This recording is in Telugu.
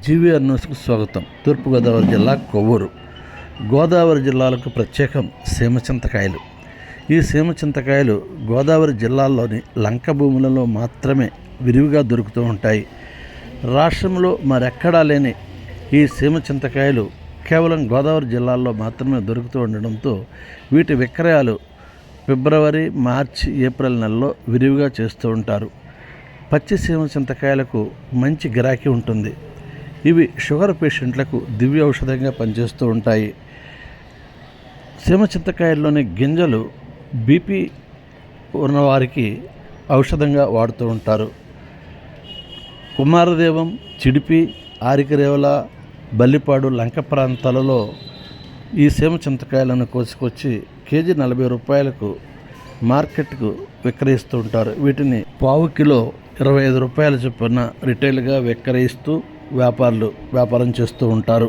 జీవీఆర్ న్యూస్కు స్వాగతం. తూర్పుగోదావరి జిల్లా కొవ్వూరు. గోదావరి జిల్లాలకు ప్రత్యేకం సీమ చింతకాయలు. ఈ సీమ చింతకాయలు గోదావరి జిల్లాల్లోని లంక భూములలో మాత్రమే విరివిగా దొరుకుతూ ఉంటాయి. రాష్ట్రంలో మరెక్కడా లేని ఈ సీమ చింతకాయలు కేవలం గోదావరి జిల్లాల్లో మాత్రమే దొరుకుతూ ఉండడంతో వీటి విక్రయాలు ఫిబ్రవరి, మార్చి, ఏప్రిల్ నెలలో విరివిగా చేస్తూ ఉంటారు. పచ్చి సీమ చింతకాయలకు మంచి గిరాకీ ఉంటుంది. ఇవి షుగర్ పేషెంట్లకు దివ్య ఔషధంగా పనిచేస్తూ ఉంటాయి. సీమ చింతకాయల్లోని గింజలు బీపీ ఉన్నవారికి ఔషధంగా వాడుతూ ఉంటారు. కుమారదేవం, చిడిపి, ఆరికరేవల, బల్లిపాడు, లంక ప్రాంతాలలో ఈ సీమ చింతకాయలను కోసుకొచ్చి కేజీ 40 రూపాయలకు మార్కెట్కు విక్రయిస్తూ ఉంటారు. వీటిని పావు కిలో 25 రూపాయల చొప్పున రిటైల్గా విక్రయిస్తూ వ్యాపారం చేస్తూ ఉంటారు.